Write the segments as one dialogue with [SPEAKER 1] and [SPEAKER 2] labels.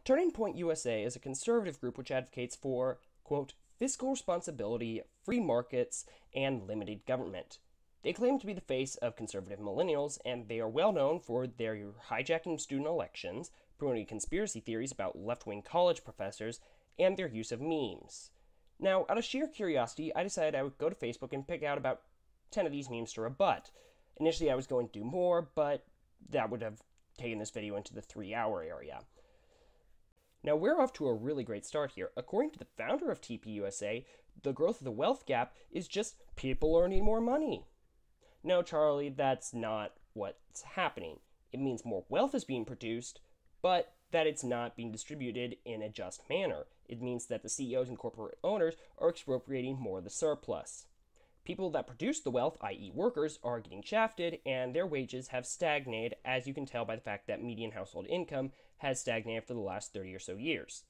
[SPEAKER 1] Turning Point USA is a conservative group which advocates for, quote, fiscal responsibility, free markets, and limited government. They claim to be the face of conservative millennials, and they are well known for their hijacking student elections, promoting conspiracy theories about left-wing college professors, and their use of memes. Now, out of sheer curiosity, I decided I would go to Facebook and pick out about 10 of these memes to rebut. Initially, I was going to do more, but that would have taken this video into the 3-hour area. Now, we're off to a really great start here. According to the founder of TPUSA, the growth of the wealth gap is just people earning more money. No, Charlie, that's not what's happening. It means more wealth is being produced, but that it's not being distributed in a just manner. It means that the CEOs and corporate owners are expropriating more of the surplus. People that produce the wealth, i.e. workers, are getting shafted, and their wages have stagnated, as you can tell by the fact that median household income has stagnated for the last 30 or so years.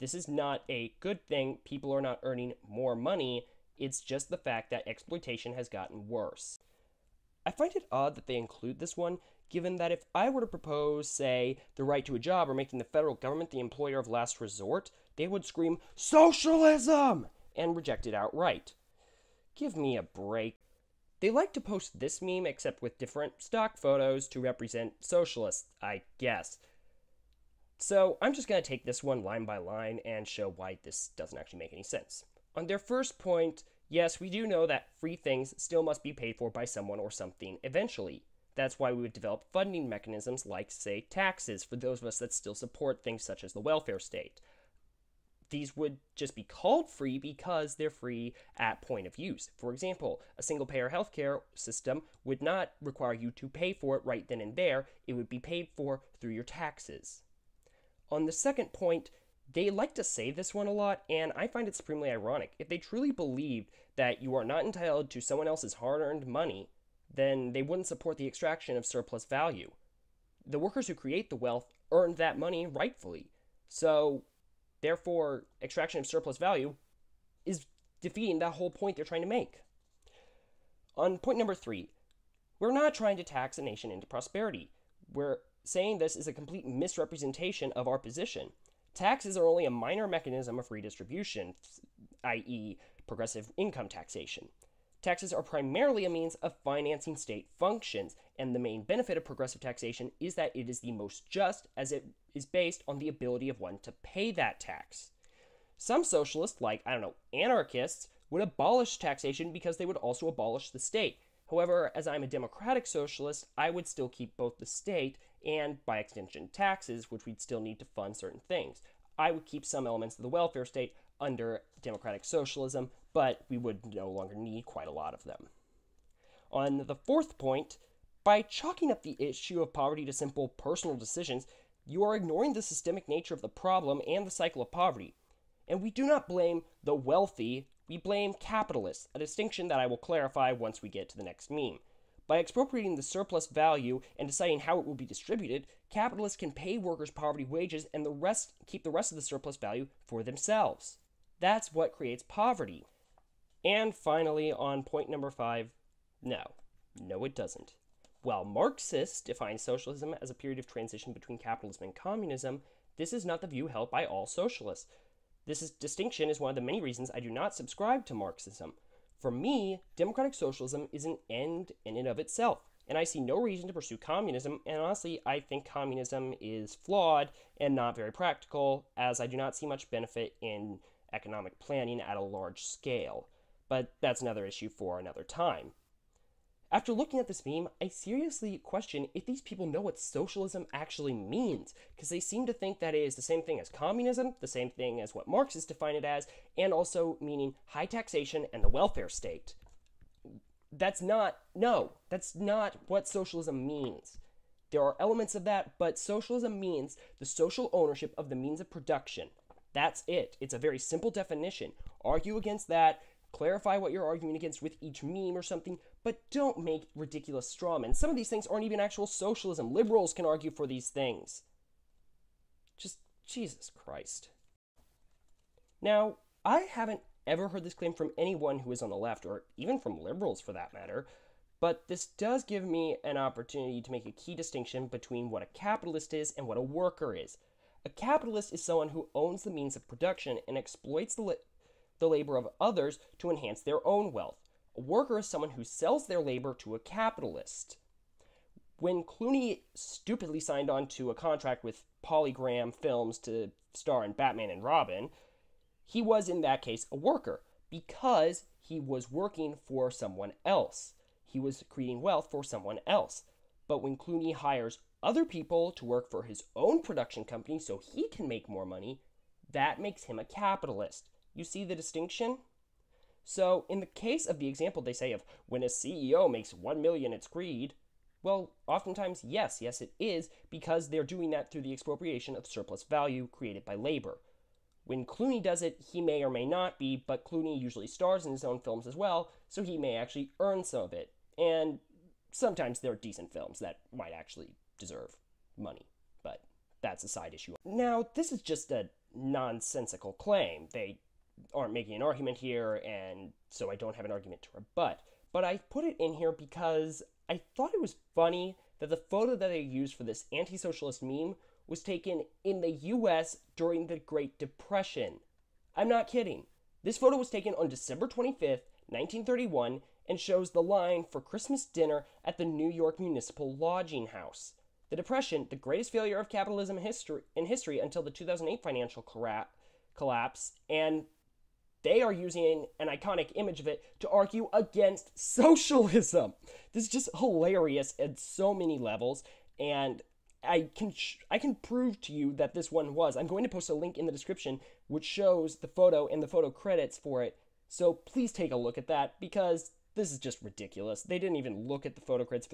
[SPEAKER 1] This is not a good thing. People are not earning more money. It's just the fact that exploitation has gotten worse. I find it odd that they include this one, given that if I were to propose, say, the right to a job or making the federal government the employer of last resort, they would scream, "Socialism!" and reject it outright. Give me a break. They like to post this meme, except with different stock photos to represent socialists, I guess. So I'm just going to take this one line by line and show why this doesn't actually make any sense. On their first point, yes, we do know that free things still must be paid for by someone or something eventually. That's why we would develop funding mechanisms like, say, taxes for those of us that still support things such as the welfare state. These would just be called free because they're free at point of use. For example, a single-payer healthcare system would not require you to pay for it right then and there. It would be paid for through your taxes. On the second point, they like to say this one a lot, and I find it supremely ironic. If they truly believed that you are not entitled to someone else's hard-earned money, then they wouldn't support the extraction of surplus value. The workers who create the wealth earned that money rightfully. So, therefore, extraction of surplus value is defeating that whole point they're trying to make. On point number 3, we're not trying to tax a nation into prosperity. We're saying this is a complete misrepresentation of our position. Taxes are only a minor mechanism of redistribution, i.e. progressive income taxation. Taxes are primarily a means of financing state functions, and the main benefit of progressive taxation is that it is the most just, as it is based on the ability of one to pay that tax. Some socialists, like, anarchists, would abolish taxation because they would also abolish the state. However, as I'm a democratic socialist, I would still keep both the state and, by extension, taxes, which we'd still need to fund certain things. I would keep some elements of the welfare state under democratic socialism, but we would no longer need quite a lot of them. On the fourth point, by chalking up the issue of poverty to simple personal decisions, you are ignoring the systemic nature of the problem and the cycle of poverty. And we do not blame the wealthy, we blame capitalists, a distinction that I will clarify once we get to the next meme. By expropriating the surplus value and deciding how it will be distributed, capitalists can pay workers poverty wages and keep the rest of the surplus value for themselves. That's what creates poverty. And finally, on point number 5, no, it doesn't. While Marxists define socialism as a period of transition between capitalism and communism, this is not the view held by all socialists. This distinction is one of the many reasons I do not subscribe to Marxism. For me, democratic socialism is an end in and of itself, and I see no reason to pursue communism, and honestly, I think communism is flawed and not very practical, as I do not see much benefit in economic planning at a large scale. But that's another issue for another time. After looking at this meme, I seriously question if these people know what socialism actually means, because they seem to think that it is the same thing as communism, the same thing as what Marxists define it as, and also meaning high taxation and the welfare state. That's not what socialism means. There are elements of that, but socialism means the social ownership of the means of production. That's it. It's a very simple definition. Argue against that, clarify what you're arguing against with each meme or something, but don't make ridiculous straw men. Some of these things aren't even actual socialism. Liberals can argue for these things. Just, Jesus Christ. Now, I haven't ever heard this claim from anyone who is on the left, or even from liberals for that matter, but this does give me an opportunity to make a key distinction between what a capitalist is and what a worker is. A capitalist is someone who owns the means of production and exploits the labor of others to enhance their own wealth. A worker is someone who sells their labor to a capitalist. When Clooney stupidly signed on to a contract with Polygram Films to star in Batman and Robin, he was in that case a worker because he was working for someone else. He was creating wealth for someone else. But when Clooney hires other people to work for his own production company so he can make more money, that makes him a capitalist. You see the distinction? So, in the case of the example they say of when a CEO makes $1 million, it's greed, well, oftentimes, yes, it is, because they're doing that through the expropriation of surplus value created by labor. When Clooney does it, he may or may not be, but Clooney usually stars in his own films as well, so he may actually earn some of it. And sometimes there are decent films that might actually deserve money, but that's a side issue. Now, this is just a nonsensical claim. They aren't making an argument here, and so I don't have an argument to rebut. But I put it in here because I thought it was funny that the photo that they used for this anti-socialist meme was taken in the US during the Great Depression. I'm not kidding. This photo was taken on December 25th, 1931, and shows the line for Christmas dinner at the New York Municipal Lodging House. The Depression, the greatest failure of capitalism in history until the 2008 financial collapse, and they are using an iconic image of it to argue against socialism. This is just hilarious at so many levels, and I can prove to you that this one was. I'm going to post a link in the description which shows the photo and the photo credits for it, so please take a look at that, because this is just ridiculous. They didn't even look at the photo credits.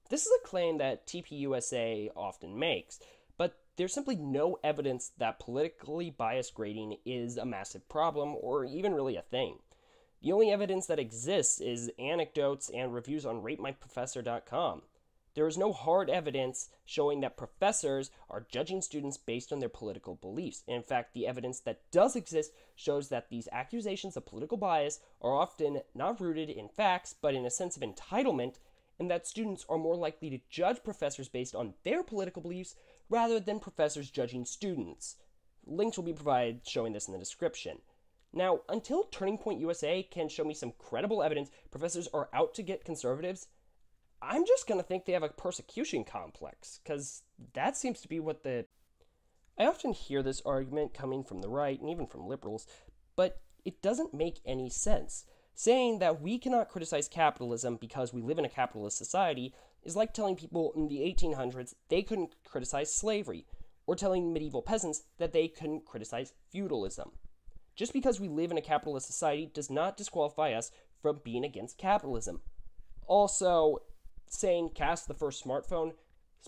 [SPEAKER 1] This is a claim that TPUSA often makes, but there's simply no evidence that politically biased grading is a massive problem or even really a thing. The only evidence that exists is anecdotes and reviews on ratemyprofessor.com. There is no hard evidence showing that professors are judging students based on their political beliefs. In fact, the evidence that does exist shows that these accusations of political bias are often not rooted in facts, but in a sense of entitlement, and that students are more likely to judge professors based on their political beliefs rather than professors judging students. Links will be provided showing this in the description. Now, until Turning Point USA can show me some credible evidence professors are out to get conservatives, I'm just going to think they have a persecution complex, because that seems to be what I often hear this argument coming from the right, and even from liberals, but it doesn't make any sense. Saying that we cannot criticize capitalism because we live in a capitalist society is like telling people in the 1800s they couldn't criticize slavery, or telling medieval peasants that they couldn't criticize feudalism. Just because we live in a capitalist society does not disqualify us from being against capitalism. Also, saying cast the first smartphone,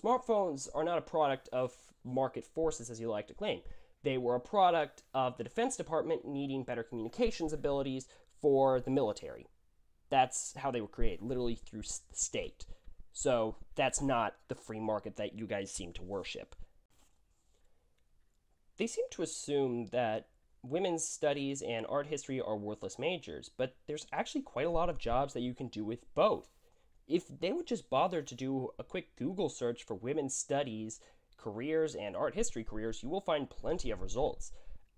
[SPEAKER 1] smartphones are not a product of market forces as you like to claim. They were a product of the Defense Department needing better communications abilities for the military. That's how they were created, literally through the state. So that's not the free market that you guys seem to worship. They seem to assume that women's studies and art history are worthless majors, but there's actually quite a lot of jobs that you can do with both. If they would just bother to do a quick Google search for women's studies careers and art history careers, you will find plenty of results.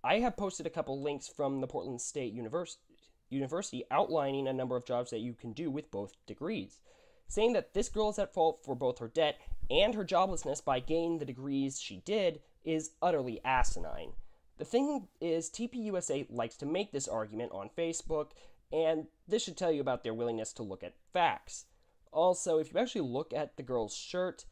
[SPEAKER 1] I have posted a couple links from the Portland State University outlining a number of jobs that you can do with both degrees. Saying that this girl is at fault for both her debt and her joblessness by gaining the degrees she did is utterly asinine. The thing is, TPUSA likes to make this argument on Facebook, and this should tell you about their willingness to look at facts. Also, if you actually look at the girl's shirt,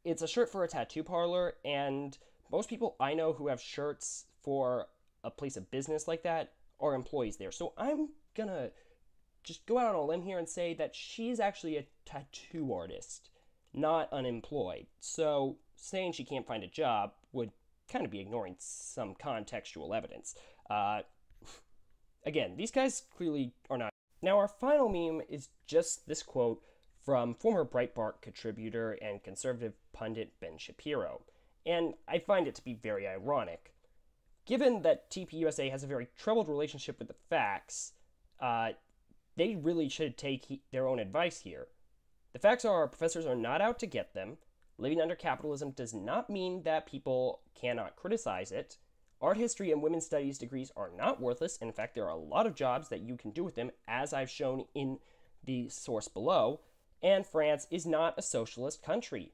[SPEAKER 1] it's a shirt for a tattoo parlor, and most people I know who have shirts for a place of business like that are employees there. So I'm gonna just go out on a limb here and say that she's actually a tattoo artist, not unemployed. So saying she can't find a job would kind of be ignoring some contextual evidence. Again, these guys clearly are not. Now, our final meme is just this quote from former Breitbart contributor and conservative pundit Ben Shapiro, and I find it to be very ironic. Given that TPUSA has a very troubled relationship with the facts, they really should take their own advice here. The facts are professors are not out to get them, Living under capitalism does not mean that people cannot criticize it. Art history and women's studies degrees are not worthless. In fact, there are a lot of jobs that you can do with them, as I've shown in the source below. And France is not a socialist country.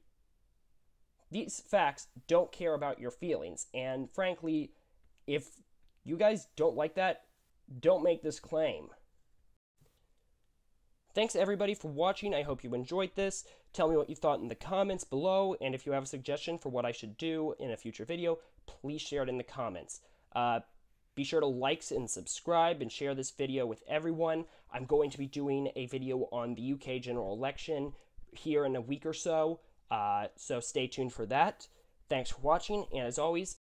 [SPEAKER 1] These facts don't care about your feelings. And frankly, if you guys don't like that, don't make this claim. Thanks everybody for watching. I hope you enjoyed this. Tell me what you thought in the comments below, and if you have a suggestion for what I should do in a future video, please share it in the comments. Be sure to like and subscribe and share this video with everyone. I'm going to be doing a video on the UK general election here in a week or so, so stay tuned for that. Thanks for watching, and as always,